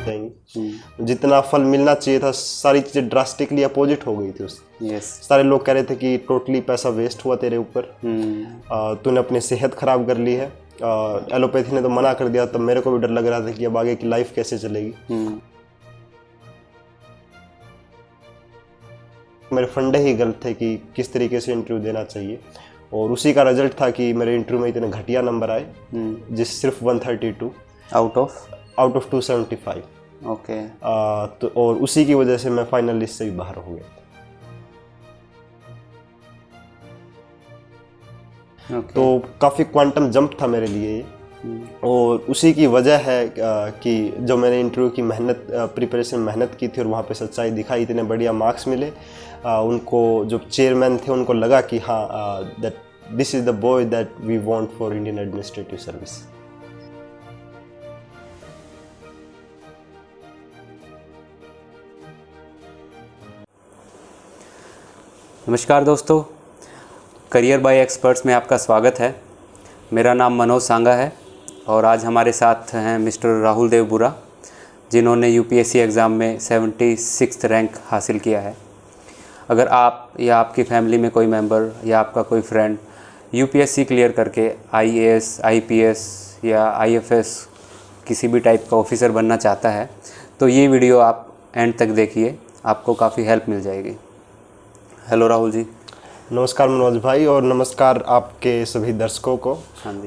जाएंगी। जितना फल मिलना चाहिए था सारी चीज़ें ड्रास्टिकली अपोजिट हो गई थी उससे। सारे लोग कह रहे थे कि टोटली पैसा वेस्ट हुआ तेरे ऊपर, तूने अपनी सेहत ख़राब कर ली है। एलोपैथी ने तो मना कर दिया, तब मेरे को भी डर लग रहा था कि अब आगे की लाइफ कैसे चलेगी। मेरे फंडे ही गलत थे कि किस तरीके से इंटरव्यू देना चाहिए, और उसी का रिजल्ट था कि मेरे इंटरव्यू में इतने घटिया नंबर आए, जिस सिर्फ 132 आउट ऑफ 275। ओके। तो और उसी की वजह से मैं फाइनल लिस्ट से भी बाहर हो गया। तो काफ़ी क्वांटम जंप था मेरे लिए ये, और उसी की वजह है कि जो मैंने इंटरव्यू की प्रिपरेशन मेहनत की थी और वहाँ पे सच्चाई दिखाई, इतने बढ़िया मार्क्स मिले। उनको जो चेयरमैन थे उनको लगा कि हाँ, that this is the boy that we want for Indian administrative service. नमस्कार दोस्तों, करियर बाय एक्सपर्ट्स में आपका स्वागत है। मेरा नाम मनोज सांगा है और आज हमारे साथ हैं मिस्टर राहुल देव बुरा, जिन्होंने यूपीएससी एग्ज़ाम में 76th रैंक हासिल किया है। अगर आप या आपकी फैमिली में कोई मेंबर या आपका कोई फ्रेंड यूपीएससी क्लियर करके आईएएस, आईपीएस या आईएफएस किसी भी टाइप का ऑफिसर बनना चाहता है तो ये वीडियो आप एंड तक देखिए, आपको काफ़ी हेल्प मिल जाएगी। हेलो राहुल जी। नमस्कार मनोज भाई, और नमस्कार आपके सभी दर्शकों को।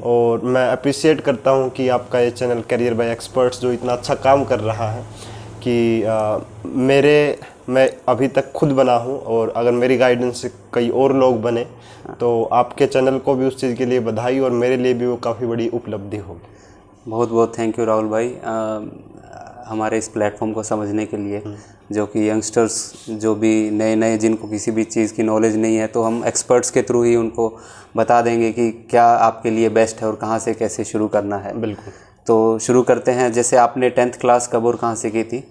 और मैं अप्रिशिएट करता हूं कि आपका ये चैनल करियर बाय एक्सपर्ट्स जो इतना अच्छा काम कर रहा है कि मैं अभी तक खुद बना हूं, और अगर मेरी गाइडेंस से कई और लोग बने तो आपके चैनल को भी उस चीज़ के लिए बधाई, और मेरे लिए भी वो काफ़ी बड़ी उपलब्धि होगी। बहुत बहुत थैंक यू राहुल भाई, हमारे इस प्लेटफॉर्म को समझने के लिए। जो कि यंगस्टर्स जो भी नए जिनको किसी भी चीज़ की नॉलेज नहीं है, तो हम एक्सपर्ट्स के थ्रू ही उनको बता देंगे कि क्या आपके लिए बेस्ट है और कहाँ से कैसे शुरू करना है। बिल्कुल। तो शुरू करते हैं। जैसे आपने 10th क्लास कब और कहाँ से की थी?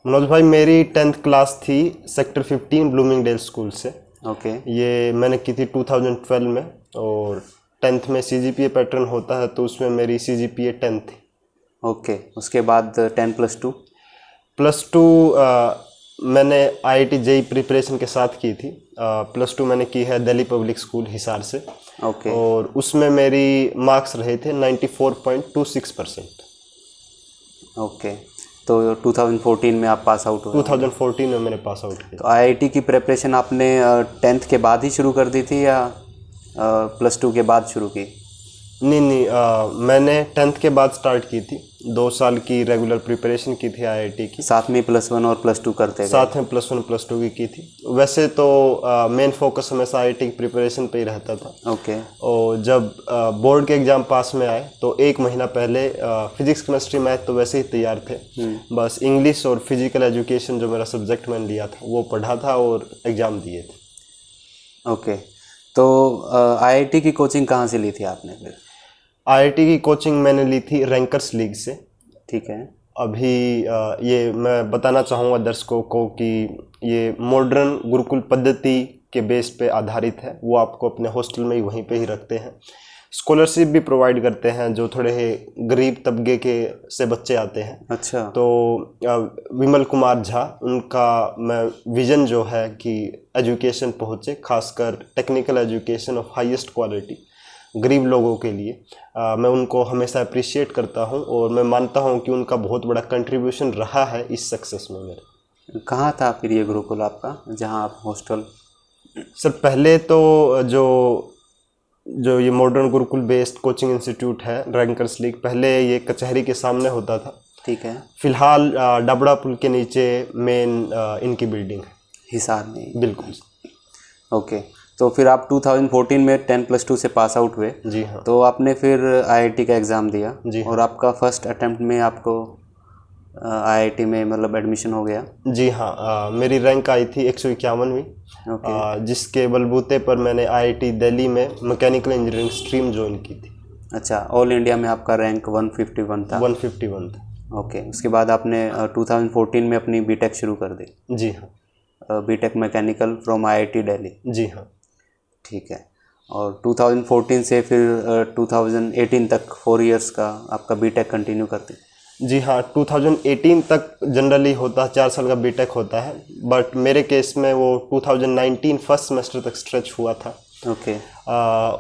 मनोज भाई, मेरी 10th क्लास थी सेक्टर 15 ब्लूमिंगडेल स्कूल से। ओके। ये मैंने की थी 2012 में, और 10th में CGPA पैटर्न होता है तो उसमें मेरी CGPA 10 थी। ओके। उसके बाद 10+2? +2 मैंने IIT JEE प्रिपरेशन के साथ की थी। +2 मैंने की है दिल्ली पब्लिक स्कूल हिसार से। ओके। और उसमें मेरी मार्क्स रहे थे 94.26%। ओके। तो 2014 में आप पास आउट हुए? 2014 में मैंने पास आउट किया। तो IIT की प्रिपरेशन आपने 10th के बाद ही शुरू कर दी थी या +2 के बाद शुरू की? नहीं, मैंने 10th के बाद स्टार्ट की थी। 2 साल की रेगुलर प्रिपरेशन की थी IIT की। साथ में +1 और +2 करते गए? साथ में +1 +2 की थी। वैसे तो मेन फोकस हमेशा IIT की प्रिपरेशन पे ही रहता था। ओके। और जब बोर्ड के एग्ज़ाम पास में आए तो 1 महीना पहले फिजिक्स, केमिस्ट्री, मैथ तो वैसे ही तैयार थे। बस इंग्लिश और फिजिकल एजुकेशन जो मेरा सब्जेक्ट मैंने लिया था वो पढ़ा था और एग्ज़ाम दिए थे। ओके। तो IIT की कोचिंग कहाँ से ली थी आपने फिर? IIT की कोचिंग मैंने ली थी रैंकर्स लीग से। ठीक है। अभी ये मैं बताना चाहूँगा दर्शकों को कि ये मॉडर्न गुरुकुल पद्धति के बेस पे आधारित है। वो आपको अपने हॉस्टल में ही वहीं पे ही रखते हैं। स्कॉलरशिप भी प्रोवाइड करते हैं जो थोड़े गरीब तबके के से बच्चे आते हैं। अच्छा। तो विमल कुमार झा, उनका मैं विज़न जो है कि एजुकेशन पहुँचे, खासकर technical education of highest quality गरीब लोगों के लिए, मैं उनको हमेशा अप्रिशिएट करता हूं, और मैं मानता हूं कि उनका बहुत बड़ा कंट्रीब्यूशन रहा है इस सक्सेस में मेरे। कहाँ था फिर ये गुरुकुल आपका, जहाँ आप हॉस्टल? सर, पहले तो जो ये modern Gurukul based coaching institute है रैंकर्स लीग, पहले ये कचहरी के सामने होता था। ठीक है। फिलहाल डबड़ा पुल के नीचे मेन इनकी बिल्डिंग है हिसार में। बिल्कुल। ओके। तो फिर आप 2014 में 10+2 से पास आउट हुए? जी हाँ। तो आपने फिर IIT का एग्ज़ाम दिया? जी हाँ। और आपका फर्स्ट अटेम्प्ट में आपको IIT में मतलब एडमिशन हो गया? जी हाँ, मेरी रैंक आई थी 151वीं। जिसके बलबूते पर मैंने IIT दिल्ली में मैकेनिकल इंजीनियरिंग स्ट्रीम ज्वाइन की थी। अच्छा। ऑल इंडिया में आपका रैंक 151 था? 151 था। ओके। उसके बाद आपने 2014 में अपनी बीटेक शुरू कर दी? जी हाँ। BTech mechanical from IIT Delhi? जी हाँ। ठीक है। और 2014 से फिर 2018 तक 4 इयर्स का आपका बीटेक कंटिन्यू करते? जी हाँ, 2018 तक जनरली होता है, 4 साल का बीटेक होता है, बट मेरे केस में वो 2019 फर्स्ट सेमेस्टर तक स्ट्रेच हुआ था। ओके।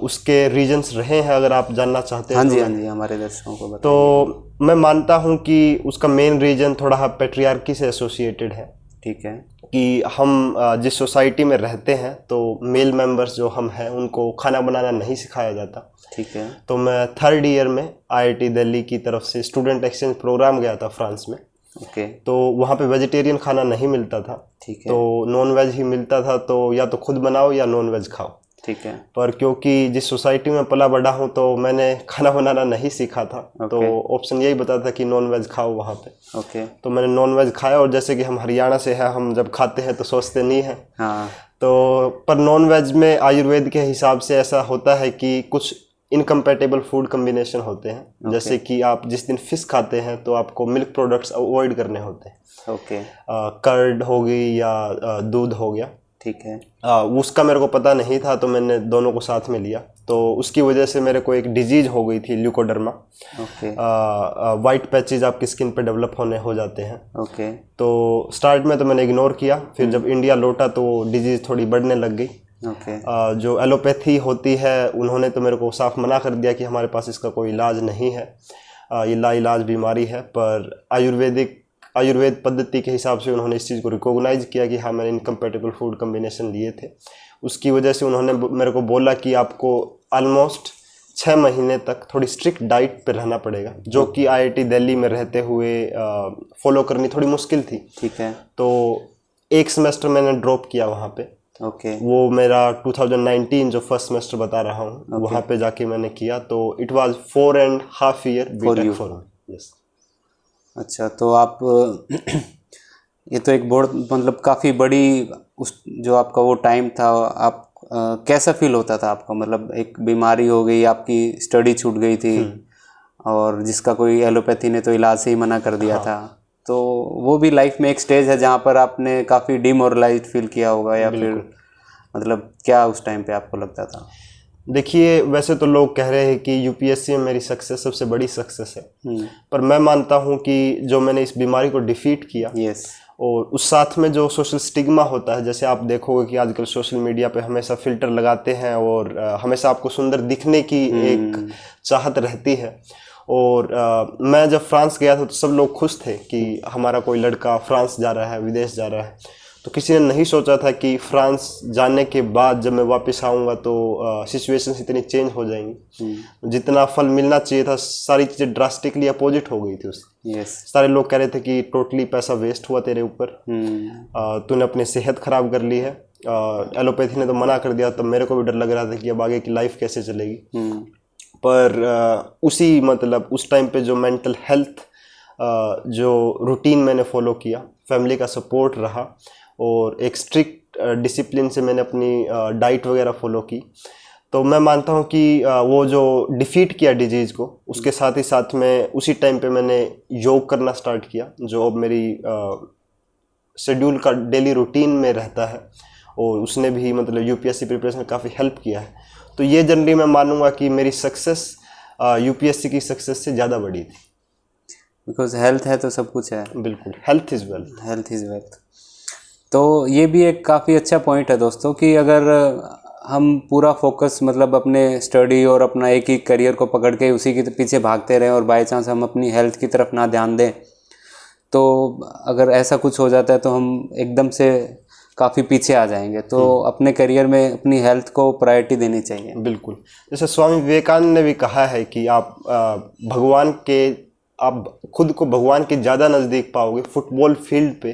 उसके रीजंस रहे हैं, अगर आप जानना चाहते हैं। हाँ जी, हाँ जी, हमारे दर्शकों को बताइए। तो मैं मानता हूँ कि उसका मेन रीजन थोड़ा पैट्रियार्की से एसोसिएटेड है ठीक है। कि हम जिस सोसाइटी में रहते हैं तो मेल मेंबर्स जो हम हैं उनको खाना बनाना नहीं सिखाया जाता। ठीक है। तो मैं 3rd ईयर में IIT दिल्ली की तरफ से स्टूडेंट एक्सचेंज प्रोग्राम गया था फ्रांस में। ओके। तो वहाँ पे वेजिटेरियन खाना नहीं मिलता था, ठीक है। तो नॉन वेज ही मिलता था, तो या तो खुद बनाओ या नॉन वेज खाओ। ठीक है। पर क्योंकि जिस सोसाइटी में पला बड़ा हूँ तो मैंने खाना बनाना नहीं सीखा था, तो ऑप्शन यही बता था कि नॉन वेज खाओ वहाँ पे। ओके। तो मैंने नॉन वेज खाया, और जैसे कि हम हरियाणा से हैं, हम जब खाते हैं तो सोचते नहीं हैं। हाँ। तो पर नॉन वेज में आयुर्वेद के हिसाब से ऐसा होता है कि कुछ इनकम्पैटिबल फूड कम्बिनेशन होते हैं। जैसे कि आप जिस दिन फिश खाते हैं तो आपको मिल्क प्रोडक्ट्स अवॉइड करने होते हैं। ओके। कर्ड हो गई या दूध हो गया। ठीक है। उसका मेरे को पता नहीं था, तो मैंने दोनों को साथ में लिया, तो उसकी वजह से मेरे को एक डिजीज हो गई थी, ल्यूकोडर्मा। ओके। वाइट पैचेज आपकी स्किन पे डेवलप हो जाते हैं। ओके। तो स्टार्ट में तो मैंने इग्नोर किया, फिर जब इंडिया लौटा तो डिजीज थोड़ी बढ़ने लग गई। ओके। जो एलोपैथी होती है उन्होंने तो मेरे को साफ मना कर दिया कि हमारे पास इसका कोई इलाज नहीं है, ये लाइलाज बीमारी है। पर आयुर्वेद पद्धति के हिसाब से उन्होंने इस चीज़ को रिकॉग्नाइज किया कि हाँ, मैंने इनकम्पैटिबल फूड कम्बिनेशन लिए थे। उसकी वजह से उन्होंने मेरे को बोला कि आपको ऑलमोस्ट 6 महीने तक थोड़ी स्ट्रिक्ट डाइट पे रहना पड़ेगा, जो कि IIT दिल्ली में रहते हुए फॉलो करनी थोड़ी मुश्किल थी। ठीक है। तो एक सेमेस्टर मैंने ड्रॉप किया वहाँ पे। ओके। वो मेरा 2019 जो फर्स्ट सेमेस्टर बता रहा हूँ वहाँ पे जाके मैंने किया, तो it was 4.5 year BTech for me. Yes. अच्छा, तो आप ये तो एक बहुत मतलब काफ़ी बड़ी उस जो आपका वो टाइम था, आप कैसा फील होता था आपको? मतलब एक बीमारी हो गई, आपकी स्टडी छूट गई थी, और जिसका कोई एलोपैथी ने तो इलाज से ही मना कर दिया था। तो वो भी लाइफ में एक स्टेज है जहाँ पर आपने काफ़ी डिमोरलाइज्ड फील किया होगा, या फिर मतलब क्या उस टाइम पे आपको लगता था? देखिए, वैसे तो लोग कह रहे हैं कि UPSC में मेरी सक्सेस सबसे बड़ी सक्सेस है, पर मैं मानता हूँ कि जो मैंने इस बीमारी को डिफीट किया, और उस साथ में जो सोशल स्टिग्मा होता है, जैसे आप देखोगे कि आजकल सोशल मीडिया पे हमेशा फिल्टर लगाते हैं और हमेशा आपको सुंदर दिखने की एक चाहत रहती है। और मैं जब फ्रांस गया था तो सब लोग खुश थे कि हमारा कोई लड़का फ्रांस जा रहा है, विदेश जा रहा है। तो किसी ने नहीं सोचा था कि फ्रांस जाने के बाद जब मैं वापस आऊँगा तो सिचुएशंस इतनी चेंज हो जाएंगी। जितना फल मिलना चाहिए था, सारी चीज़ें ड्रास्टिकली अपोजिट हो गई थी उसकी। सारे लोग कह रहे थे कि टोटली पैसा वेस्ट हुआ तेरे ऊपर, तूने अपनी सेहत खराब कर ली है। एलोपैथी ने तो मना कर दिया, तब मेरे को भी डर लग रहा था कि अब आगे की लाइफ कैसे चलेगी। पर उस टाइम पे जो मेंटल हेल्थ जो रूटीन मैंने फॉलो किया, फैमिली का सपोर्ट रहा, और एक स्ट्रिक्ट डिसिप्लिन से मैंने अपनी डाइट वगैरह फॉलो की, तो मैं मानता हूँ कि वो जो डिफीट किया डिजीज़ को, उसके साथ ही साथ में उसी टाइम पे मैंने योग करना स्टार्ट किया, जो अब मेरी शेड्यूल का डेली रूटीन में रहता है, और उसने भी मतलब UPSC प्रिपरेशन काफ़ी हेल्प किया है। तो ये जनरली मैं मानूंगा कि मेरी सक्सेस UPSC की सक्सेस से ज़्यादा बड़ी थी। बिकॉज हेल्थ है तो सब कुछ है। बिल्कुल, health is wealth. Health is wealth. तो ये भी एक काफ़ी अच्छा पॉइंट है दोस्तों, कि अगर हम पूरा फोकस मतलब अपने स्टडी और अपना एक ही करियर को पकड़ के उसी के पीछे भागते रहें, और बाई चांस हम अपनी हेल्थ की तरफ ना ध्यान दें, तो अगर ऐसा कुछ हो जाता है तो हम एकदम से काफ़ी पीछे आ जाएंगे। तो अपने करियर में अपनी हेल्थ को प्रायोरिटी देनी चाहिए। बिल्कुल, जैसे स्वामी विवेकानंद ने भी कहा है कि आप खुद को भगवान के ज़्यादा नज़दीक पाओगे फुटबॉल फील्ड पे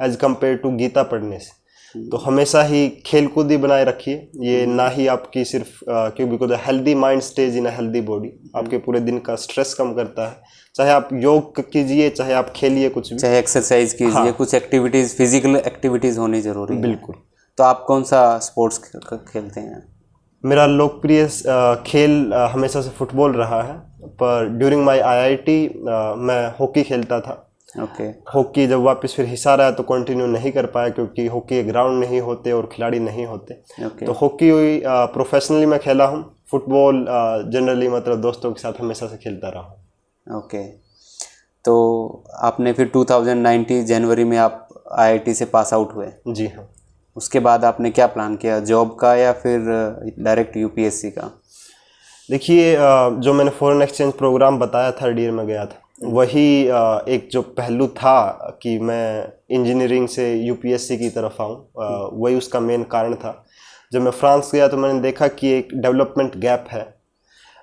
एज कम्पेयर टू गीता पढ़ने से। तो हमेशा ही खेल कूद ही बनाए रखिए, ये ना ही आपकी सिर्फ क्यों, because healthy mind stage in a healthy body, आपके पूरे दिन का स्ट्रेस कम करता है। चाहे आप योग कीजिए, चाहे आप खेलिए, कुछ भी, चाहे एक्सरसाइज कीजिए, कुछ एक्टिविटीज़, फिजिकल एक्टिविटीज़ होनी ज़रूरी है। बिल्कुल। तो आप कौन सा स्पोर्ट्स खेलते हैं? मेरा लोकप्रिय खेल हमेशा से फुटबॉल रहा है, पर ड्यूरिंग माय IIT मैं हॉकी खेलता था। हॉकी जब वापस फिर हिसार आया तो कंटिन्यू नहीं कर पाया, क्योंकि हॉकी ग्राउंड नहीं होते और खिलाड़ी नहीं होते। तो हॉकी प्रोफेशनली मैं खेला हूँ। फुटबॉल जनरली मतलब दोस्तों के साथ हमेशा से खेलता रहा हूँ। तो आपने फिर 2019 जनवरी में आप आईआईटी से पास आउट हुए। जी हाँ। उसके बाद आपने क्या प्लान किया, जॉब का या फिर डायरेक्ट यूपीएससी का? देखिए, जो मैंने फॉरेन एक्सचेंज प्रोग्राम बताया, थर्ड ईयर में गया था, वही एक जो पहलू था कि मैं इंजीनियरिंग से यूपीएससी की तरफ आऊँ, वही उसका मेन कारण था। जब मैं फ्रांस गया तो मैंने देखा कि एक डेवलपमेंट गैप है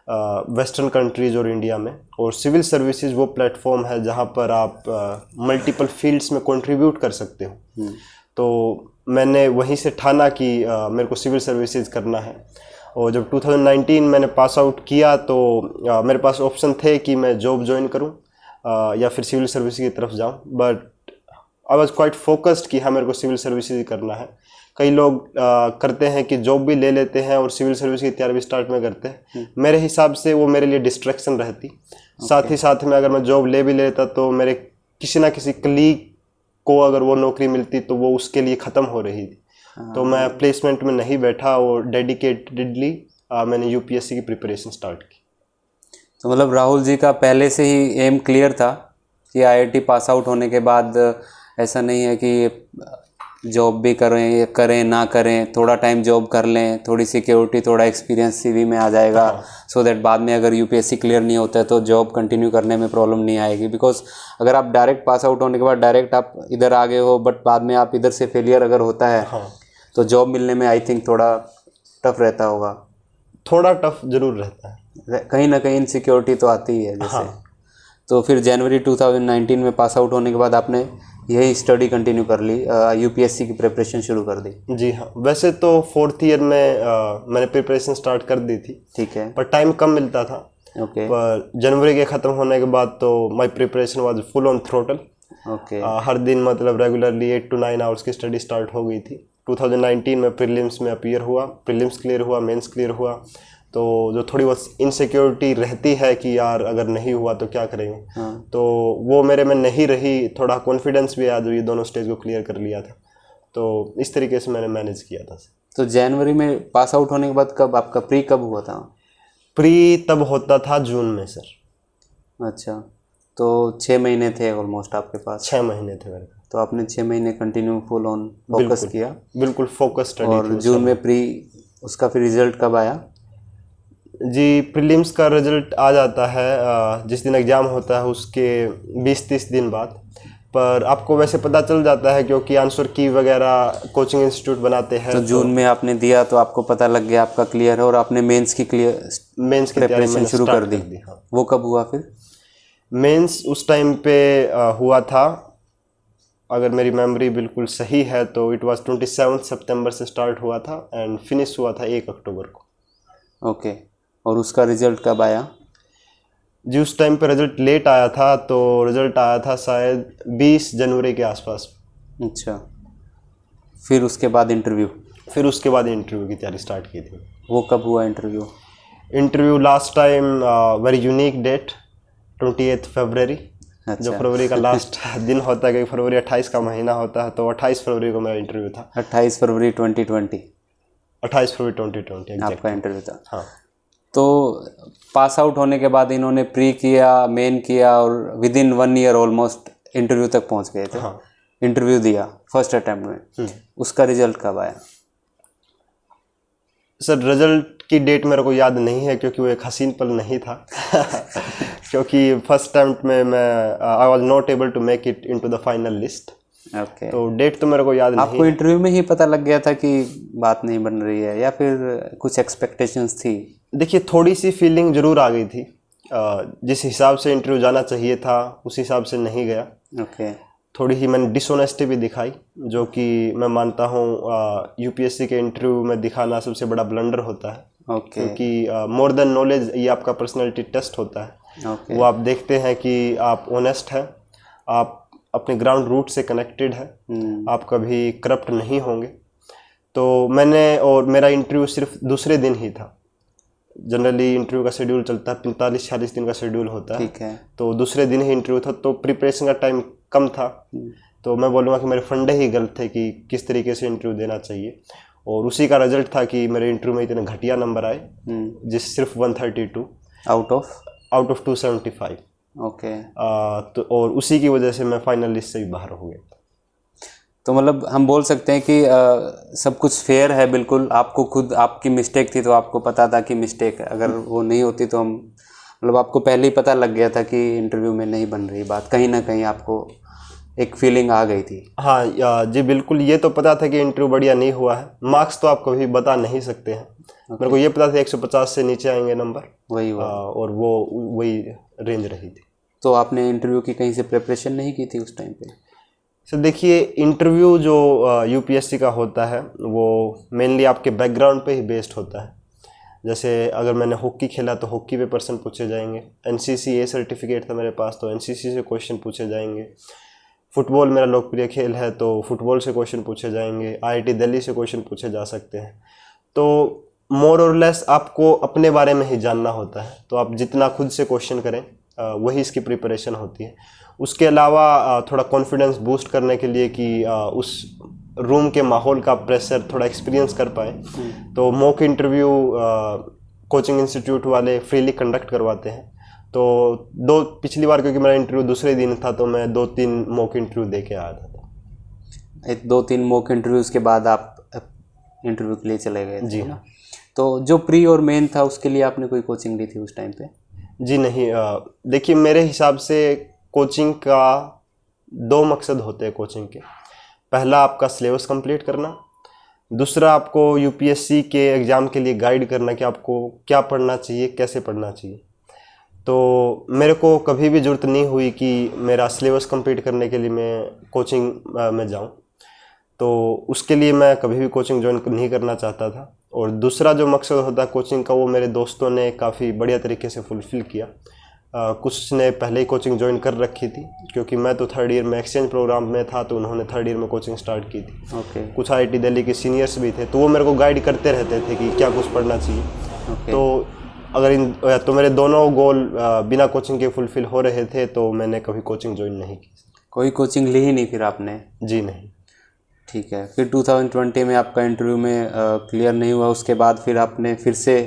वेस्टर्न कंट्रीज़ और इंडिया में, और सिविल सर्विसेज वो प्लेटफॉर्म है जहाँ पर आप मल्टीपल फील्ड्स में कंट्रीब्यूट कर सकते हो। तो मैंने वहीं से ठाना कि मेरे को सिविल सर्विसेज करना है। और जब 2019 मैंने पास आउट किया तो मेरे पास ऑप्शन थे कि मैं जॉब ज्वाइन करूं या फिर सिविल सर्विस की तरफ जाऊं, but I was quite focused कि हाँ मेरे को सिविल सर्विसेज ही करना है। कई लोग करते हैं कि जॉब भी ले लेते हैं और सिविल सर्विस की तैयारी भी स्टार्ट में करते हैं। मेरे हिसाब से वो मेरे लिए डिस्ट्रैक्शन रहती। साथ ही साथ में अगर मैं जॉब ले भी लेता तो मेरे किसी ना किसी कलीग को अगर वो नौकरी मिलती तो वो उसके लिए ख़त्म हो रही थी। तो मैं प्लेसमेंट में नहीं बैठा और डेडिकेटेडली मैंने यूपीएससी की प्रिपरेशन स्टार्ट की। तो मतलब राहुल जी का पहले से ही एम क्लियर था कि आईआईटी पास आउट होने के बाद ऐसा नहीं है कि जॉब भी करें ना करें, थोड़ा टाइम जॉब कर लें, थोड़ी सिक्योरिटी, थोड़ा एक्सपीरियंस सीवी में आ जाएगा, सो दैट बाद में अगर यूपीएससी क्लियर नहीं होता है तो जॉब कंटिन्यू करने में प्रॉब्लम नहीं आएगी। बिकॉज अगर आप डायरेक्ट पास आउट होने के बाद डायरेक्ट आप इधर आ गए हो बट बाद में आप इधर से फेलियर अगर होता है तो जॉब मिलने में आई थिंक थोड़ा टफ रहता होगा। थोड़ा टफ जरूर रहता है, कहीं ना कहीं इनसिक्योरिटी तो आती ही है जैसे। तो फिर जनवरी 2019 में पास आउट होने के बाद आपने यही स्टडी कंटिन्यू कर ली, यूपीएससी की प्रिपरेशन शुरू कर दी? जी हाँ। वैसे तो फोर्थ ईयर में मैंने प्रिपरेशन स्टार्ट कर दी थी, ठीक है, पर टाइम कम मिलता था। ओके। पर जनवरी के ख़त्म होने के बाद तो my preparation was full on throttle. Okay. हर दिन मतलब रेगुलरली 8 to 9 आवर्स की स्टडी स्टार्ट हो गई थी। 2019 में प्रीलिम्स में अपीयर हुआ, प्रीलिम्स क्लियर हुआ, मेंस क्लियर हुआ। तो जो थोड़ी बहुत इनसिक्योरिटी रहती है कि यार अगर नहीं हुआ तो क्या करेंगे, तो वो मेरे में नहीं रही। थोड़ा कॉन्फिडेंस भी आया जो ये दोनों स्टेज को क्लियर कर लिया था। तो इस तरीके से मैंने मैनेज किया था। तो जनवरी में पास आउट होने के बाद कब आपका प्री कब हुआ था? प्री तब होता था जून में सर। अच्छा, तो 6 महीने थे ऑलमोस्ट आपके पास? 6 महीने थे मेरे। तो आपने 6 महीने कंटिन्यू फुल ऑन फोकस किया? बिल्कुल फोकस स्टडी। और जून में प्री, उसका फिर रिजल्ट कब आया? जी, प्रीलिम्स का रिजल्ट आ जाता है जिस दिन एग्ज़ाम होता है उसके 20-30 दिन बाद। पर आपको वैसे पता चल जाता है क्योंकि आंसर की वगैरह कोचिंग इंस्टीट्यूट बनाते हैं। तो जून में आपने दिया तो आपको पता लग गया आपका क्लियर है और आपने मेंस की प्रिपरेशन शुरू कर दी। वो कब हुआ फिर? मेंस उस टाइम पे हुआ था, अगर मेरी मेमोरी बिल्कुल सही है तो इट वाज 27 सितंबर से स्टार्ट हुआ था एंड फिनिश हुआ था 1 अक्टूबर को। ओके। और उसका रिजल्ट कब आया? जी, उस टाइम पे रिजल्ट लेट आया था, तो रिजल्ट आया था शायद 20 जनवरी के आसपास। अच्छा, फिर उसके बाद इंटरव्यू? फिर उसके बाद इंटरव्यू की तैयारी स्टार्ट की थी। वो कब हुआ interview? Interview last time very unique date 28 फरवरी। अच्छा। जो फरवरी का लास्ट दिन होता है, क्योंकि फरवरी 28 का महीना होता है, तो 28 फरवरी को मेरा इंटरव्यू था। 28 फरवरी 2020? 28 फरवरी 2020 आपका इंटरव्यू था। हाँ। तो पास आउट होने के बाद इन्होंने प्री किया, मेन किया और with in 1 year almost interview तक पहुंच गए थे। हाँ। इंटरव्यू दिया फर्स्ट अटेम्प्ट में। उसका रिजल्ट कब आया? सर, रिजल्ट की डेट मेरे को याद नहीं है क्योंकि वो एक हसीन पल नहीं था क्योंकि फर्स्ट अटेम्प्ट में मैं I was not able to make it into the final list. Okay. तो डेट तो मेरे को याद नहीं। आपको इंटरव्यू में ही पता लग गया था कि बात नहीं बन रही है या फिर कुछ एक्सपेक्टेशंस थी? देखिए, थोड़ी सी फीलिंग जरूर आ गई थी। जिस हिसाब से इंटरव्यू जाना चाहिए था उस हिसाब से नहीं गया। ओके। थोड़ी ही मैंने डिसऑनेस्टी भी दिखाई, जो कि मैं मानता हूँ यूपीएससी के इंटरव्यू में दिखाना सबसे बड़ा ब्लंडर होता है। ओके। क्योंकि मोर देन नॉलेज ये आपका पर्सनैलिटी टेस्ट होता है। ओके। वो आप देखते हैं कि आप ऑनेस्ट हैं, आप अपने ग्राउंड रूट से कनेक्टेड है, आप कभी करप्ट नहीं होंगे। तो मैंने, और मेरा इंटरव्यू सिर्फ दूसरे दिन ही था। जनरली इंटरव्यू का शेड्यूल चलता है 45-46 दिन का शेड्यूल होता है। ठीक है। तो दूसरे दिन ही इंटरव्यू था, तो प्रिपरेशन का टाइम कम था। तो मैं बोलूँगा कि मेरे फंडे ही गलत थे कि किस तरीके से इंटरव्यू देना चाहिए। और उसी का रिजल्ट था कि मेरे इंटरव्यू में इतने घटिया नंबर आए, जिस सिर्फ 132 आउट ऑफ 275। ओके। तो और उसी की वजह से मैं फाइनल लिस्ट से भी बाहर हो गया। तो मतलब हम बोल सकते हैं कि सब कुछ फेयर है बिल्कुल, आपको खुद आपकी मिस्टेक थी तो आपको पता था कि मिस्टेक है, अगर वो नहीं होती तो हम मतलब आपको पहले ही पता लग गया था कि इंटरव्यू में नहीं बन रही बात, कहीं ना कहीं आपको एक फीलिंग आ गई थी। हाँ जी बिल्कुल, ये तो पता था कि इंटरव्यू बढ़िया नहीं हुआ है। मार्क्स तो आप कभी बता नहीं सकते हैं। मेरे को ये पता था 150 से नीचे आएंगे नंबर, वही हुआ। और वो वही रेंज रही थी। तो आपने इंटरव्यू की कहीं से प्रिपरेशन नहीं की थी उस टाइम पे? सर देखिए, इंटरव्यू जो यूपीएससी का होता है वो मेनली आपके बैकग्राउंड पे ही बेस्ड होता है। जैसे अगर मैंने हॉकी खेला तो हॉकी पे पर्सन पूछे जाएंगे, एनसीसी ए सर्टिफिकेट था मेरे पास तो एनसीसी से क्वेश्चन पूछे जाएंगे, फुटबॉल मेरा लोकप्रिय खेल है तो फुटबॉल से क्वेश्चन पूछे जाएंगे, आईआईटी दिल्ली से क्वेश्चन पूछे जा सकते हैं। तो मोर और लेस आपको अपने बारे में ही जानना होता है, तो आप जितना खुद से क्वेश्चन करें वही इसकी प्रिपरेशन होती है। उसके अलावा थोड़ा कॉन्फिडेंस बूस्ट करने के लिए कि उस रूम के माहौल का प्रेशर थोड़ा एक्सपीरियंस कर पाए, तो मॉक इंटरव्यू कोचिंग इंस्टीट्यूट वाले फ्रीली कंडक्ट करवाते हैं। तो पिछली बार क्योंकि मेरा इंटरव्यू दूसरे दिन था तो मैं 2-3 मॉक इंटरव्यू दे के आया था। 2-3 मॉक इंटरव्यूज़ के बाद आप इंटरव्यू के लिए चले गए थे? जी हाँ। तो जो प्री और मेन था उसके लिए आपने कोई कोचिंग ली थी उस टाइम पे? जी नहीं, देखिए मेरे हिसाब से कोचिंग का 2 मकसद होते हैं कोचिंग के। पहला आपका सिलेबस कंप्लीट करना, दूसरा आपको यूपीएससी के एग्ज़ाम के लिए गाइड करना कि आपको क्या पढ़ना चाहिए, कैसे पढ़ना चाहिए। तो मेरे को कभी भी ज़रूरत नहीं हुई कि मेरा सिलेबस कंप्लीट करने के लिए मैं कोचिंग में जाऊं, तो उसके लिए मैं कभी भी कोचिंग ज्वाइन नहीं करना चाहता था। और दूसरा जो मकसद होता है कोचिंग का वो मेरे दोस्तों ने काफ़ी बढ़िया तरीके से फुलफ़िल किया। कुछ ने पहले ही कोचिंग ज्वाइन कर रखी थी, क्योंकि मैं तो 3rd ईयर में एक्सचेंज प्रोग्राम में था तो उन्होंने 3rd ईयर में कोचिंग स्टार्ट की थी। ओके। कुछ आईआईटी दिल्ली के सीनियर्स भी थे तो वो मेरे को गाइड करते रहते थे कि क्या कुछ पढ़ना चाहिए। तो अगर तो मेरे दोनों गोल बिना कोचिंग के फुलफ़िल हो रहे थे तो मैंने कभी कोचिंग ज्वाइन नहीं की। कोई कोचिंग ली ही नहीं फिर आपने? जी नहीं। ठीक है। फिर 2020 में आपका इंटरव्यू में क्लियर नहीं हुआ, उसके बाद फिर आपने फिर से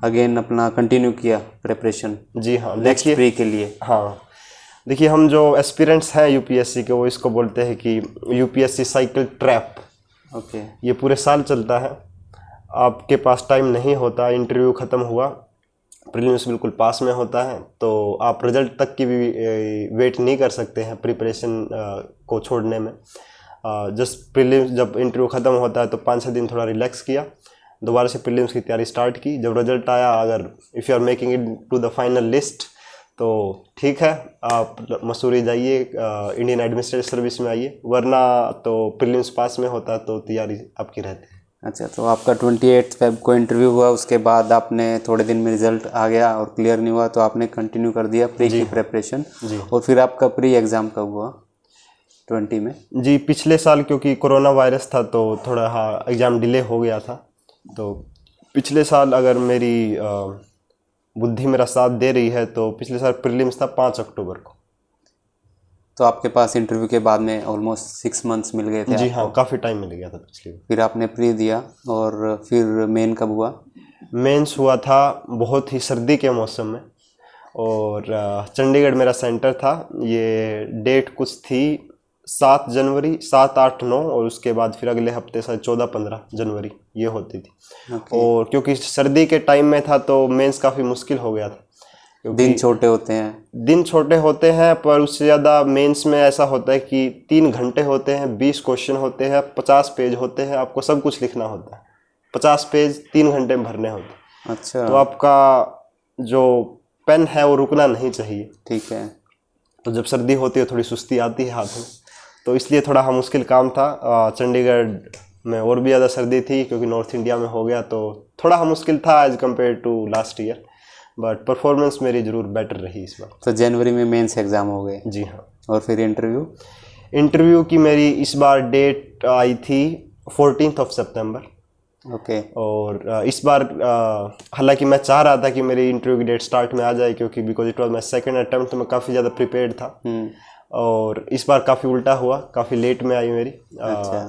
अगेन अपना कंटिन्यू किया प्रिपरेशन? जी हाँ। नेक्स्ट प्री के लिए? हाँ देखिए, हम जो एस्पिरेंट्स हैं यूपीएससी के वो इसको बोलते हैं कि यूपीएससी साइकिल ट्रैप। ओके। ये पूरे साल चलता है, आपके पास टाइम नहीं होता। इंटरव्यू ख़त्म हुआ, प्रीलिम्स बिल्कुल पास में होता है तो आप रिजल्ट तक की भी वेट नहीं कर सकते हैं प्रिपरेशन को छोड़ने में। जस्ट प्रीलिम्स जब इंटरव्यू ख़त्म होता है तो 5-6 दिन थोड़ा रिलैक्स किया, दोबारा से प्रीलिम्स की तैयारी स्टार्ट की। जब रिजल्ट आया, अगर if you are making it to the final list तो ठीक है, आप मसूरी जाइए, इंडियन एडमिनिस्ट्रेटिव सर्विस में आइए, वरना तो प्रीलिम्स पास में होता तो तैयारी आपकी रहती है। अच्छा, तो आपका 28 फेब को इंटरव्यू हुआ, उसके बाद आपने थोड़े दिन में रिजल्ट आ गया और क्लियर नहीं हुआ तो आपने कंटिन्यू कर दिया प्री की प्रिपरेशन। जी। और फिर आपका प्री एग्ज़ाम कब हुआ 20 में? जी पिछले साल क्योंकि कोरोना वायरस था तो थोड़ा एग्ज़ाम डिले हो गया था। तो पिछले साल अगर मेरी बुद्धि मेरा साथ दे रही है तो पिछले साल प्रीलिम्स था 5 अक्टूबर को। तो आपके पास इंटरव्यू के बाद में ऑलमोस्ट 6 मंथ्स मिल गए थे? जी हाँ, काफ़ी टाइम मिल गया था पिछले बार। फिर आपने प्री दिया और फिर मेन कब हुआ? मेंस हुआ था बहुत ही सर्दी के मौसम में, और चंडीगढ़ मेरा सेंटर था। ये डेट कुछ थी 7 जनवरी, 7, 8, 9 और उसके बाद फिर अगले हफ्ते शायद 14-15 जनवरी ये होती थी। और क्योंकि सर्दी के टाइम में था तो मेंस काफ़ी मुश्किल हो गया था। दिन छोटे होते हैं? दिन छोटे होते हैं, पर उससे ज़्यादा मेंस में ऐसा होता है कि 3 घंटे होते हैं, 20 क्वेश्चन होते हैं, 50 पेज होते हैं, आपको सब कुछ लिखना होता है। 50 पेज 3 घंटे में भरने होते हैं। अच्छा। तो आपका जो पेन है वो रुकना नहीं चाहिए। ठीक है। तो जब सर्दी होती है थोड़ी सुस्ती आती है हाथ में, तो इसलिए थोड़ा मुश्किल काम था। चंडीगढ़ में और भी ज़्यादा सर्दी थी क्योंकि नॉर्थ इंडिया में हो गया, तो थोड़ा मुश्किल था as compare to last year, but performance मेरी ज़रूर बेटर रही इस बार। तो जनवरी में मेंस एग्ज़ाम हो गए? जी हाँ। और फिर इंटरव्यू की मेरी इस बार डेट आई थी 14 सितंबर। ओके। और इस बार हालांकि मैं चाह रहा था कि मेरी इंटरव्यू की डेट स्टार्ट में आ जाए, क्योंकि because it was my second attempt, तो मैं काफ़ी ज़्यादा प्रिपेयर्ड था। और इस बार काफ़ी उल्टा हुआ, काफ़ी लेट में आई मेरी।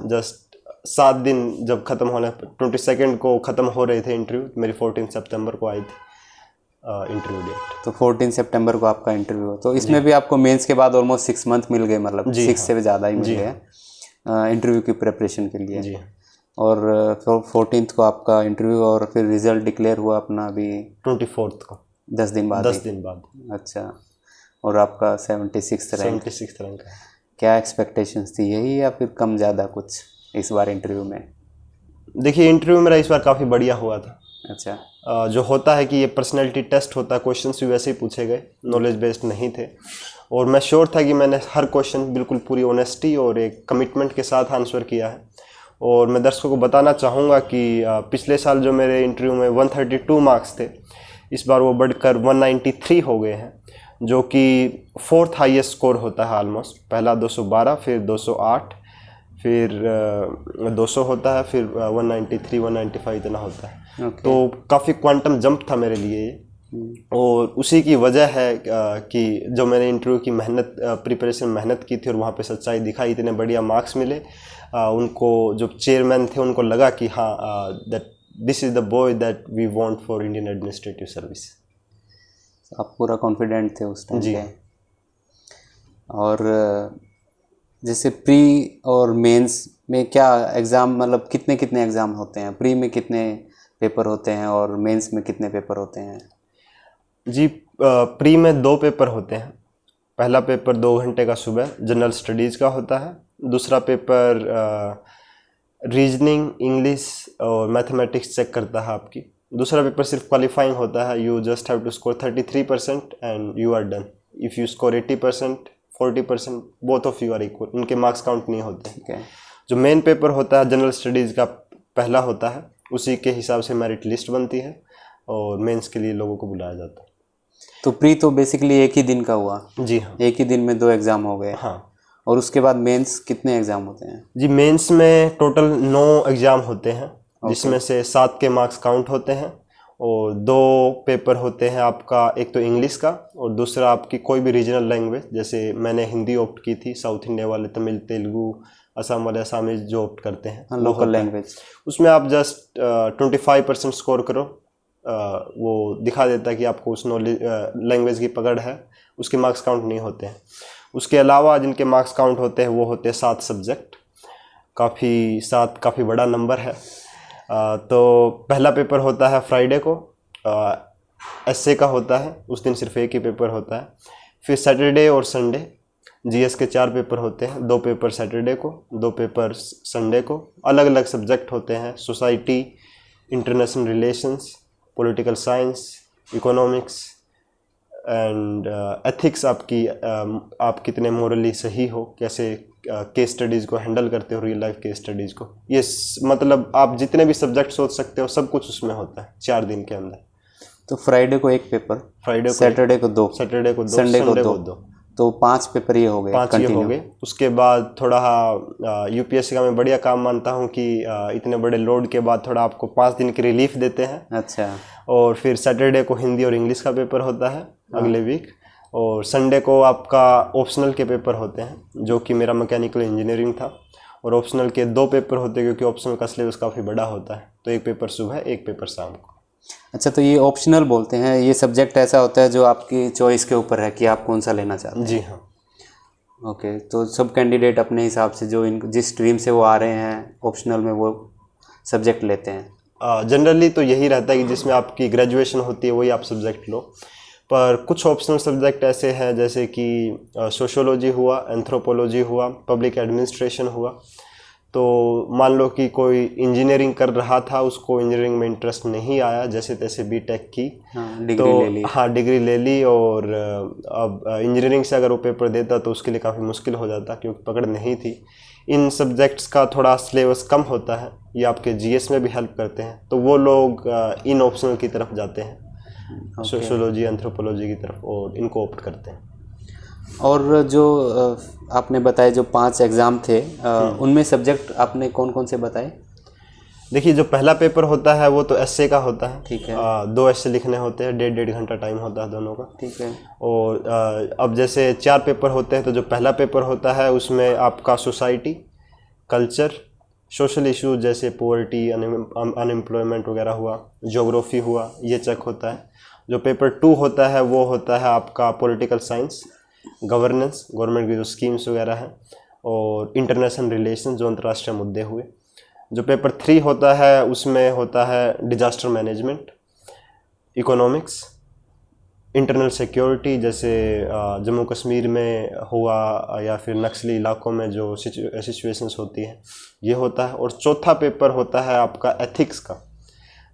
जस्ट 7 दिन जब ख़त्म होने 22 को ख़त्म हो रहे थे इंटरव्यू, मेरी 14 सितंबर को आई थी। Interview date. तो 14 सितंबर को आपका इंटरव्यू है। तो इसमें भी आपको मेंस के बाद ऑलमोस्ट 6 मंथ मिल गए, मतलब 6 से भी ज़्यादा ही मिल गए इंटरव्यू की प्रिपरेशन के लिए। जी। और 14th को आपका इंटरव्यू और फिर रिजल्ट डिक्लेयर हुआ अपना अभी 24 को, 10 दिन बाद। 10 दिन बाद। अच्छा। और आपका 76 रैंक। 76 रैंक है। क्या एक्सपेक्टेशंस थी, यही या फिर कम ज़्यादा कुछ इस बार इंटरव्यू में? देखिए, इंटरव्यू मेरा इस बार काफ़ी बढ़िया हुआ था। अच्छा। जो होता है कि ये पर्सनैलिटी टेस्ट होता है, क्वेश्चंस भी वैसे ही पूछे गए, नॉलेज बेस्ड नहीं थे। और मैं श्योर था कि मैंने हर क्वेश्चन बिल्कुल पूरी ऑनेस्टी और एक कमिटमेंट के साथ आंसर किया है। और मैं दर्शकों को बताना चाहूँगा कि पिछले साल जो मेरे इंटरव्यू में 132 मार्क्स थे, इस बार वो बढ़कर 193 हो गए हैं, जो कि 4th हाईएस्ट स्कोर होता है ऑलमोस्ट। पहला 212, फिर 208, फिर 200 होता है, फिर 193, 195 इतना होता है। तो काफ़ी क्वांटम जंप था मेरे लिए ये। और उसी की वजह है कि जो मैंने इंटरव्यू की प्रिपरेशन मेहनत की थी और वहाँ पे सच्चाई दिखाई, इतने बढ़िया मार्क्स मिले। उनको जो चेयरमैन थे उनको लगा कि हाँ, that this is the boy that we want for Indian administrative service. आप पूरा कॉन्फिडेंट थे उस टाइम जी। पे। और जैसे प्री और मेंस में क्या एग्ज़ाम, मतलब कितने कितने एग्ज़ाम होते हैं? प्री में कितने पेपर होते हैं और मेंस में कितने पेपर होते हैं? जी, प्री में 2 पेपर होते हैं। पहला पेपर 2 घंटे का सुबह जनरल स्टडीज़ का होता है। दूसरा पेपर रीजनिंग, इंग्लिश और मैथमेटिक्स चेक करता है आपकी। दूसरा पेपर सिर्फ क्वालिफाइंग होता है। You just have to score 33% and you are done. If you score 80%, 40%, both of you are equal. उनके मार्क्स काउंट नहीं होते। ठीक है। जो मेन पेपर होता है जनरल स्टडीज़ का पहला होता है, उसी के हिसाब से मेरिट लिस्ट बनती है और मेंस के लिए लोगों को बुलाया जाता है। तो प्री तो बेसिकली एक ही दिन का हुआ? जी हाँ। एक ही दिन में 2 एग्ज़ाम हो गए। हाँ। और उसके बाद मेंस कितने एग्ज़ाम होते हैं? जी, मेंस में टोटल 9 एग्ज़ाम होते हैं, जिसमें से 7 के मार्क्स काउंट होते हैं। और 2 पेपर होते हैं आपका, एक तो इंग्लिश का और दूसरा आपकी कोई भी रीजनल लैंग्वेज। जैसे मैंने हिंदी ऑप्ट की थी, साउथ इंडिया वाले तमिल, तेलुगु, असम वाले असामीज जो ऑप्ट करते हैं, लोकल लैंग्वेज। उसमें आप जस्ट 25% स्कोर करो, वो दिखा देता है कि आपको उस नॉलेज लैंग्वेज की पकड़ है। उसके मार्क्स काउंट नहीं होते हैं। उसके अलावा जिनके मार्क्स काउंट होते हैं वो होते हैं 7 सब्जेक्ट। 7 काफ़ी बड़ा नंबर है। तो पहला पेपर होता है फ्राइडे को, एसए का होता है, उस दिन सिर्फ एक ही पेपर होता है। फिर सैटरडे और संडे जीएस के 4 पेपर होते हैं, 2 पेपर सैटरडे को, 2 पेपर संडे को। अलग अलग सब्जेक्ट होते हैं, society, international relations, political science, economics and ethics. आप कितने मोरली सही हो, कैसे केस स्टडीज़ को हैंडल करते हो, रियल लाइफ केस स्टडीज़ को। ये मतलब आप जितने भी सब्जेक्ट सोच सकते हो सब कुछ उसमें होता है 4 दिन के अंदर। तो फ्राइडे को एक पेपर, फ्राइडे को, सैटरडे को 2, सैटरडे को 2, संडे को संडे 2, को 2। तो 5 पेपर ये हो गए, 5 ये हो गए। उसके बाद थोड़ा यूपीएससी का मैं बढ़िया काम मानता हूँ कि इतने बड़े लोड के बाद थोड़ा आपको 5 दिन की रिलीफ देते हैं। अच्छा। और फिर सैटरडे को हिंदी और इंग्लिश का पेपर होता है अगले वीक। और संडे को आपका ऑप्शनल के पेपर होते हैं, जो कि मेरा मैकेनिकल इंजीनियरिंग था। और ऑप्शनल के 2 पेपर होते हैं, क्योंकि ऑप्शनल का सिलेबस काफ़ी बड़ा होता है। तो एक पेपर सुबह, एक पेपर शाम को। अच्छा, तो ये ऑप्शनल बोलते हैं, ये सब्जेक्ट ऐसा होता है जो आपकी चॉइस के ऊपर है कि आप कौन सा लेना चाहते हैं? जी हाँ। ओके, तो सब कैंडिडेट अपने हिसाब से जो जिस स्ट्रीम से वो आ रहे हैं ऑप्शनल में वो सब्जेक्ट लेते हैं। जनरली तो यही रहता है कि जिसमें आपकी ग्रेजुएशन होती है वही आप सब्जेक्ट लो। पर कुछ ऑप्शनल सब्जेक्ट ऐसे हैं, जैसे कि सोशियोलॉजी हुआ, एंथ्रोपोलॉजी हुआ, पब्लिक एडमिनिस्ट्रेशन हुआ। तो मान लो कि कोई इंजीनियरिंग कर रहा था, उसको इंजीनियरिंग में इंटरेस्ट नहीं आया, जैसे तैसे बीटेक की, डिग्री ले ली। हाँ, डिग्री ले ली। और अब इंजीनियरिंग से अगर वो पेपर देता तो उसके लिए काफ़ी मुश्किल हो जाता, क्योंकि पकड़ नहीं थी। इन सब्जेक्ट्स का थोड़ा सिलेबस कम होता है, ये आपके जीएस में भी हेल्प करते हैं, तो वो लोग इन ऑप्शनल की तरफ जाते हैं, सोशियोलॉजी, एंथ्रोपोलॉजी की तरफ, और इनको ऑप्ट करते हैं। और जो आपने बताए जो 5 एग्ज़ाम थे, उनमें सब्जेक्ट आपने कौन कौन से बताए? देखिए, जो पहला पेपर होता है वो तो एसए का होता है। ठीक है। 2 एसए लिखने होते हैं, 1.5 घंटा टाइम होता है दोनों का। ठीक है। और अब जैसे 4 पेपर होते हैं, तो जो पहला पेपर होता है उसमें आपका सोसाइटी, कल्चर, सोशल इश्यूज जैसे पॉवर्टी, अनएम्प्लॉयमेंट वगैरह हुआ, ज्योग्राफी हुआ, ये चेक होता है। जो पेपर 2 होता है वो होता है आपका पॉलिटिकल साइंस, गवर्नेंस, गवर्नमेंट की जो स्कीम्स वगैरह हैं, और इंटरनेशनल रिलेशन, जो अंतर्राष्ट्रीय मुद्दे हुए। जो पेपर 3 होता है उसमें होता है disaster management, economics, internal security, जैसे जम्मू कश्मीर में हुआ या फिर नक्सली इलाकों में जो सिचुएशंस होती हैं, ये होता है। और चौथा पेपर होता है आपका एथिक्स का,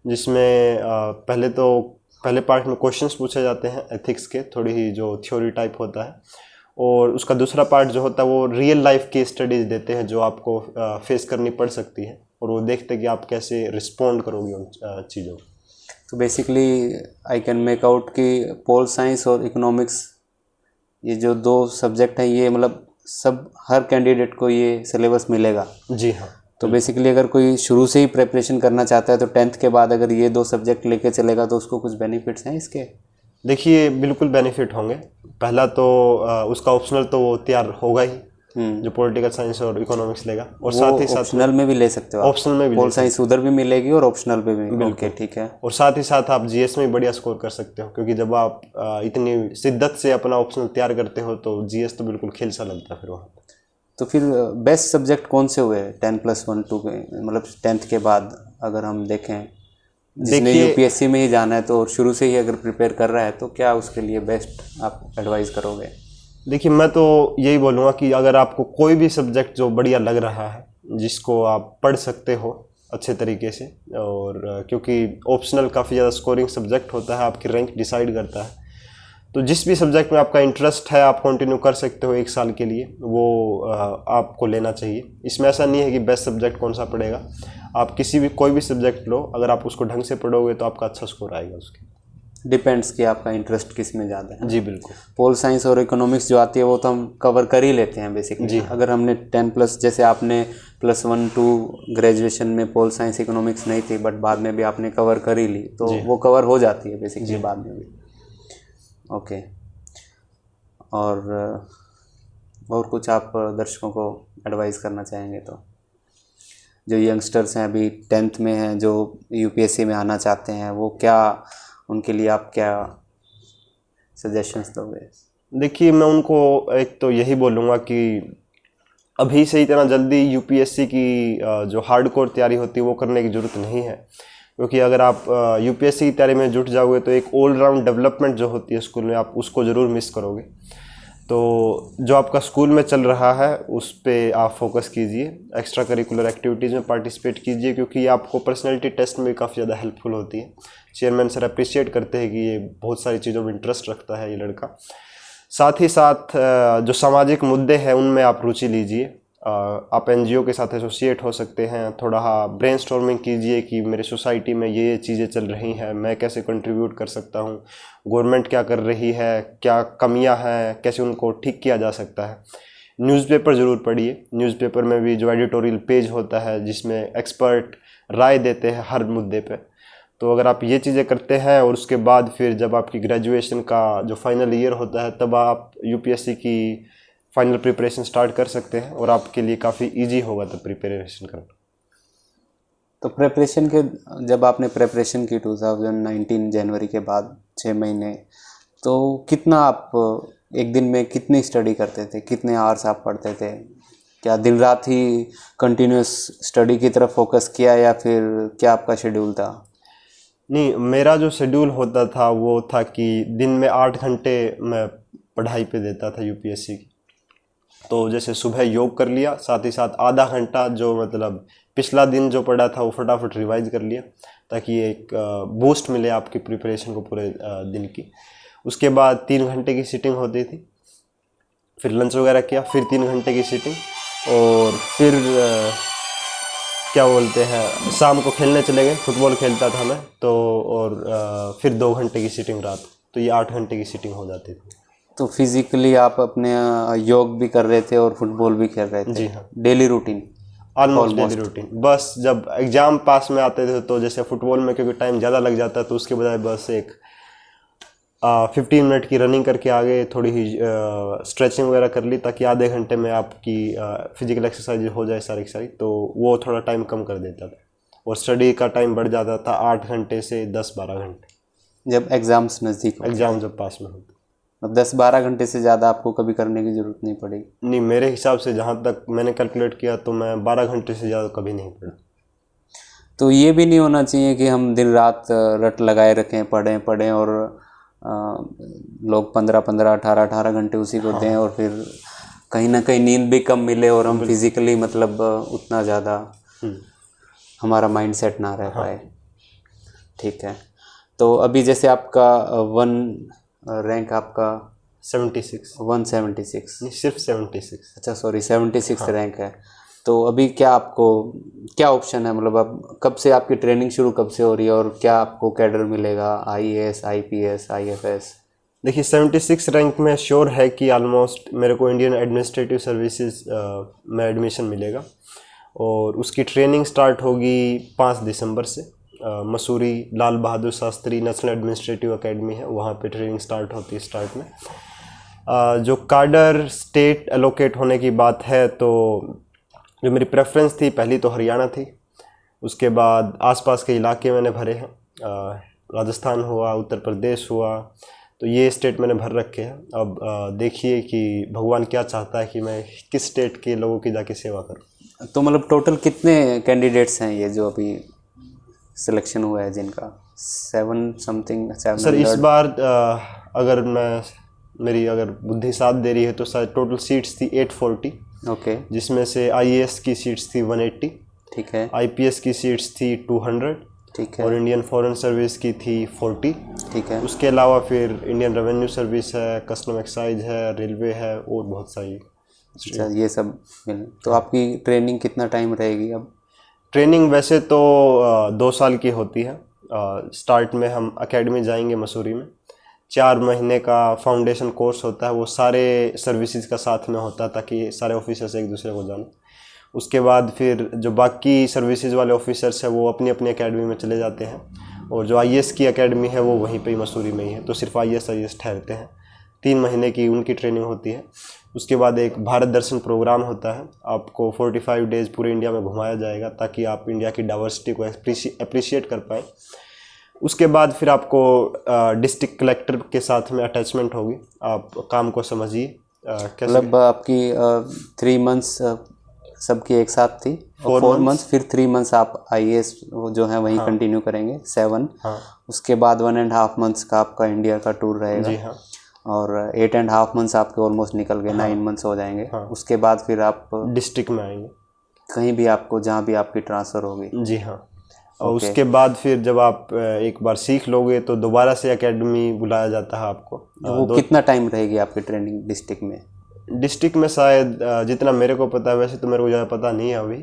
जिसमें पहले पार्ट में क्वेश्चंस पूछे जाते हैं एथिक्स के, थोड़ी ही जो थ्योरी टाइप होता है, और उसका दूसरा पार्ट जो होता है वो रियल लाइफ की स्टडीज़ देते हैं जो आपको फेस करनी पड़ सकती है, और वो देखते हैं कि आप कैसे रिस्पॉन्ड करोगे उन चीज़ों को। तो basically I can make out कि पोल साइंस और इकोनॉमिक्स, ये जो 2 सब्जेक्ट हैं, ये मतलब सब हर कैंडिडेट को ये सिलेबस मिलेगा। जी हाँ। तो बेसिकली अगर कोई शुरू से ही प्रिपरेशन करना चाहता है तो 10th के बाद अगर ये 2 सब्जेक्ट लेके चलेगा तो उसको कुछ बेनिफिट्स हैं इसके? देखिए, बिल्कुल बेनिफिट होंगे। पहला तो उसका ऑप्शनल तो वो तैयार होगा ही, जो पॉलिटिकल साइंस और इकोनॉमिक्स लेगा, और साथ ही साथ ऑप्शनल में भी ले सकते हो आप। ऑप्शनल में भी पोल साइंस उधर भी मिलेगी और ऑप्शनल पे भी। ओके, ठीक है। और साथ ही साथ आप जीएस में भी बढ़िया स्कोर कर सकते हो, क्योंकि जब आप इतनी शिद्दत से अपना ऑप्शनल तैयार करते हो तो जीएस तो बिल्कुल खेल सा लगता है फिर वहाँ। तो फिर बेस्ट सब्जेक्ट कौन से हुए 10+1 2 के, मतलब 10th के बाद अगर हम देखें, जिसने यूपीएससी में ही जाना है तो शुरू से ही अगर प्रिपेयर कर रहा है तो क्या उसके लिए बेस्ट आप एडवाइस करोगे? देखिए, मैं तो यही बोलूँगा कि अगर आपको कोई भी सब्जेक्ट जो बढ़िया लग रहा है, जिसको आप पढ़ सकते हो अच्छे तरीके से, और क्योंकि ऑप्शनल काफ़ी ज़्यादा स्कोरिंग सब्जेक्ट होता है, आपकी रैंक डिसाइड करता है, तो जिस भी सब्जेक्ट में आपका इंटरेस्ट है आप कंटिन्यू कर सकते हो 1 साल के लिए, वो आपको लेना चाहिए। इसमें ऐसा नहीं है कि बेस्ट सब्जेक्ट कौन सा पढ़ेगा, आप कोई भी सब्जेक्ट लो, अगर आप उसको ढंग से पढ़ोगे तो आपका अच्छा स्कोर आएगा उसके। डिपेंड्स कि आपका इंटरेस्ट किस में ज़्यादा है। जी बिल्कुल। पोल साइंस और इकोनॉमिक्स जो आती है वो तो हम कवर कर ही लेते हैं बेसिकली। जी। अगर हमने 10+ जैसे आपने +1 2 ग्रेजुएशन में पोल साइंस इकोनॉमिक्स नहीं थी, बट बाद में भी आपने कवर कर ही ली, तो वो कवर हो जाती है बेसिकली बाद में भी। ओके। और कुछ आप दर्शकों को एडवाइस करना चाहेंगे तो, जो यंगस्टर्स हैं अभी 10th में हैं, जो यूपीएससी में आना चाहते हैं, वो क्या, उनके लिए आप क्या सजेशंस दोगे? देखिए, मैं उनको एक तो यही बोलूँगा कि अभी से इतना जल्दी यूपीएससी की जो हार्डकोर तैयारी होती है वो करने की ज़रूरत नहीं है, क्योंकि अगर आप यूपीएससी की तैयारी में जुट जाओगे तो एक ऑल राउंड डेवलपमेंट जो होती है स्कूल में, आप उसको ज़रूर मिस करोगे। तो जो आपका स्कूल में चल रहा है उस पर आप फोकस कीजिए, एक्स्ट्रा करिकुलर एक्टिविटीज़ में पार्टिसिपेट कीजिए, क्योंकि ये आपको पर्सनैलिटी टेस्ट में काफ़ी ज़्यादा हेल्पफुल होती है। चेयरमैन सर अप्रिशिएट करते हैं कि ये बहुत सारी चीज़ों में इंटरेस्ट रखता है ये लड़का। साथ ही साथ जो सामाजिक मुद्दे हैं उनमें आप रुचि लीजिए। आप एनजीओ के साथ एसोसिएट हो सकते हैं, थोड़ा ब्रेनस्टॉर्मिंग कीजिए कि मेरी सोसाइटी में ये चीज़ें चल रही हैं, मैं कैसे कंट्रीब्यूट कर सकता हूँ, गवर्नमेंट क्या कर रही है, क्या कमियां हैं, कैसे उनको ठीक किया जा सकता है। न्यूज़पेपर ज़रूर पढ़िए। न्यूज़पेपर में भी जो एडिटोरियल पेज होता है जिसमें एक्सपर्ट राय देते हैं हर मुद्दे पे, तो अगर आप ये चीज़ें करते हैं और उसके बाद फिर जब आपकी ग्रेजुएशन का जो फाइनल ईयर होता है तब आप यूपीएससी की फाइनल प्रिपरेशन स्टार्ट कर सकते हैं, और आपके लिए काफ़ी इजी होगा तब प्रिपरेशन करना। तो प्रेपरेशन के, जब आपने प्रेपरेशन की 2019 जनवरी के बाद 6 महीने, तो कितना आप एक दिन में कितनी स्टडी करते थे, कितने आवर्स आप पढ़ते थे? क्या दिन रात ही कंटिन्यूस स्टडी की तरफ फोकस किया या फिर क्या आपका शेड्यूल था? नहीं, मेरा जो शेड्यूल होता था वो था कि दिन में 8 घंटे मैं पढ़ाई पे देता था यूपीएससी की। तो जैसे सुबह योग कर लिया, साथ ही साथ आधा घंटा जो मतलब पिछला दिन जो पढ़ा था वो फटाफट रिवाइज कर लिया, ताकि एक बूस्ट मिले आपकी प्रिपरेशन को पूरे दिन की। उसके बाद 3 घंटे की सीटिंग होती थी, फिर लंच वगैरह किया, फिर 3 घंटे की सीटिंग, और फिर क्या बोलते हैं, शाम को खेलने चले गए, फुटबॉल खेलता था मैं तो, और फिर 2 घंटे की सीटिंग रात, तो ये 8 घंटे की सीटिंग हो जाती थी। तो फिजिकली आप अपने योग भी कर रहे थे और फुटबॉल भी खेल रहे थे? जी हाँ। Daily routine? Almost daily routine. बस जब एग्ज़ाम पास में आते थे तो जैसे फुटबॉल में क्योंकि टाइम ज़्यादा लग जाता है तो उसके बजाय बस एक 15 मिनट की रनिंग करके आगे थोड़ी ही स्ट्रेचिंग वगैरह कर ली, ताकि आधे घंटे में आपकी फिजिकल एक्सरसाइज हो जाए सारी की सारी, तो वो थोड़ा टाइम कम कर देता था, और स्टडी का टाइम बढ़ जाता था 8 घंटे से 10-12 घंटे। जब एग्ज़ाम्स नज़दीक हो, एग्ज़ाम जब पास में होते। 10-12 घंटे से ज़्यादा आपको कभी करने की ज़रूरत नहीं पड़ेगी। नहीं, मेरे हिसाब से जहाँ तक मैंने कैलकुलेट किया तो मैं 12 घंटे से ज़्यादा कभी नहीं पढ़ा। तो ये भी नहीं होना चाहिए कि हम दिन रात रट लगाए रखें, पढ़ें और लोग 15-15, 18-18 घंटे उसी को दें और फिर कहीं ना कहीं नींद भी कम मिले और हम फिज़िकली मतलब उतना ज़्यादा हमारा माइंड सेट ना रह पाए। ठीक है, तो अभी जैसे आपका रैंक आपका 76। 176, नहीं, सिर्फ 76। अच्छा सॉरी 76 रैंक है। तो अभी क्या ऑप्शन है, मतलब अब कब से आपकी ट्रेनिंग शुरू कब से हो रही है और क्या आपको कैडर मिलेगा, IAS, IPS, IFS? देखिए 76 रैंक में श्योर है कि ऑलमोस्ट मेरे को इंडियन एडमिनिस्ट्रेटिव सर्विसेज में एडमिशन मिलेगा और उसकी ट्रेनिंग स्टार्ट होगी 5 दिसंबर से। Mussoorie Lal Bahadur Shastri national administrative academy है, वहाँ पे ट्रेनिंग स्टार्ट होती है स्टार्ट में। जो कार्डर स्टेट एलोकेट होने की बात है तो जो मेरी प्रेफरेंस थी पहली तो हरियाणा थी, उसके बाद आसपास के इलाके मैंने भरे हैं, राजस्थान हुआ, उत्तर प्रदेश हुआ, तो ये स्टेट मैंने भर रखे हैं। अब देखिए कि भगवान क्या चाहता है कि मैं किस स्टेट के लोगों की जाके सेवा करूं। तो मतलब टोटल कितने कैंडिडेट्स हैं ये जो अभी सिलेक्शन हुआ है जिनका? 7 समथिंग? सर इस बार अगर मेरी अगर बुद्धि साथ दे रही है तो शायद टोटल सीट्स थी 840। ओके, जिसमें से IAS की सीट्स थी 180, ठीक है, IPS की सीट्स थी 200, ठीक है, और इंडियन फॉरेन सर्विस की थी 40। ठीक है। उसके अलावा फिर इंडियन रेवेन्यू सर्विस है, कस्टम एक्साइज है, रेलवे है और बहुत सारी। अच्छा, ये सब मिल। तो आपकी ट्रेनिंग कितना टाइम रहेगी अब? ट्रेनिंग वैसे तो 2 साल की होती है। स्टार्ट में हम एकेडमी जाएंगे मसूरी में, 4 महीने का फाउंडेशन कोर्स होता है, वो सारे सर्विसेज का साथ में होता है ताकि सारे ऑफिसर्स एक दूसरे को जाने। उसके बाद फिर जो बाकी सर्विसेज वाले ऑफिसर्स हैं वो अपनी अपनी एकेडमी में चले जाते हैं और जो IAS की एकेडमी है वो वहीं पे ही मसूरी में ही है, तो सिर्फ IAS ठहरते हैं। 3 महीने की उनकी ट्रेनिंग होती है। उसके बाद एक भारत दर्शन प्रोग्राम होता है, आपको 45 डेज़ पूरे इंडिया में घुमाया जाएगा ताकि आप इंडिया की डाइवर्सिटी को अप्रिशिएट कर पाएँ। उसके बाद फिर आपको डिस्ट्रिक्ट कलेक्टर के साथ में अटैचमेंट होगी। आप काम को समझिए कैसे। मतलब आपकी 3 मंथ्स सबकी एक साथ थी, 4 मंथ्स, फिर 3 मंथ्स आप IAS जो है वहीं कंटिन्यू करेंगे 7। हाँ। उसके बाद 1.5 मंथ्स का आपका इंडिया का टूर रहेगा। जी हाँ। और 8.5 मंथ्स आपके ऑलमोस्ट निकल गए, 9 मंथ्स हो जाएंगे। उसके बाद फिर आप डिस्ट्रिक्ट में आएंगे, कहीं भी आपको जहाँ भी आपकी ट्रांसफ़र होगी। जी हाँ। और उसके बाद फिर जब आप एक बार सीख लोगे तो दोबारा से एकेडमी बुलाया जाता है आपको। वो कितना टाइम रहेगी आपकी ट्रेनिंग डिस्ट्रिक्ट में? डिस्ट्रिक्ट में शायद जितना मेरे को पता है, वैसे तो मेरे को ज़्यादा पता नहीं है अभी,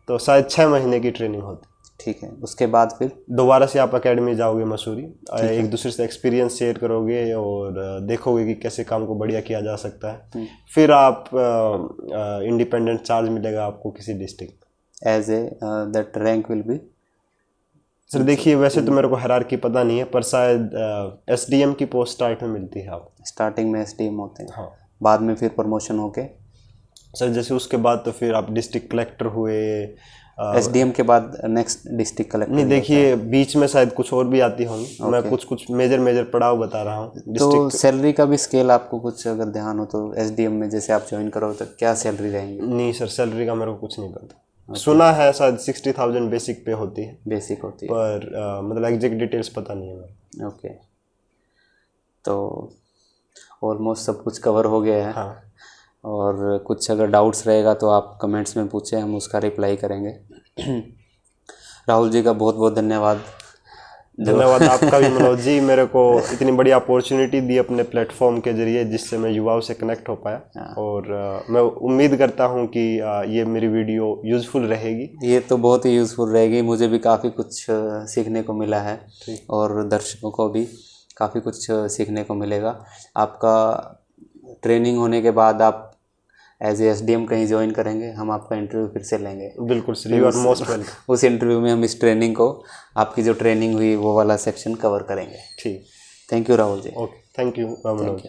तो शायद 6 महीने की ट्रेनिंग होती। ठीक है, उसके बाद फिर दोबारा से आप एकेडमी जाओगे मसूरी, एक दूसरे से एक्सपीरियंस शेयर करोगे और देखोगे कि कैसे काम को बढ़िया किया जा सकता है। फिर आप इंडिपेंडेंट चार्ज मिलेगा आपको किसी district. As a that rank will be? Sir देखिए वैसे तो मेरे को हायरार्की पता नहीं है, पर शायद SDM की पोस्ट स्टार्ट में मिलती है आप। स्टार्टिंग में SDM होते हैं, हाँ। बाद में फिर प्रमोशन होके सर जैसे उसके बाद तो फिर आप डिस्ट्रिक्ट कलेक्टर हुए। SDM के बाद नेक्स्ट डिस्ट्रिक्ट कलेक्टर? नहीं देखिए बीच में शायद कुछ और भी आती होंगी। मैं कुछ मेजर पड़ाव बता रहा हूँ। तो सैलरी का भी स्केल आपको कुछ अगर ध्यान हो तो SDM में जैसे आप ज्वाइन करो तो क्या सैलरी रहेंगी? नहीं सर, सैलरी का मेरे को कुछ नहीं पता। सुना है शायद 60,000 बेसिक पे होती है। बेसिक होती है, पर मतलब एग्जैक्ट डिटेल्स पता नहीं है मेरे। ओके, तो ऑलमोस्ट सब कुछ कवर हो गया है। हाँ। और कुछ अगर डाउट्स रहेगा तो आप कमेंट्स में पूछें, हम उसका रिप्लाई करेंगे। राहुल जी का बहुत बहुत धन्यवाद। धन्यवाद आपका भी मनोज जी, मेरे को इतनी बड़ी अपॉर्चुनिटी दी अपने प्लेटफॉर्म के जरिए जिससे मैं युवाओं से कनेक्ट हो पाया। और मैं उम्मीद करता हूं कि ये मेरी वीडियो यूज़फुल रहेगी। ये तो बहुत ही यूज़फुल रहेगी, मुझे भी काफ़ी कुछ सीखने को मिला है और दर्शकों को भी काफ़ी कुछ सीखने को मिलेगा। आपका ट्रेनिंग होने के बाद आप एज ए SDM कहीं ज्वाइन करेंगे, हम आपका इंटरव्यू फिर से लेंगे। बिल्कुल sir, you are most welcome. उस इंटरव्यू में हम इस ट्रेनिंग को, आपकी जो ट्रेनिंग हुई वो वाला सेक्शन कवर करेंगे। ठीक, thank you Rahul ji. Okay, thank you Manoj.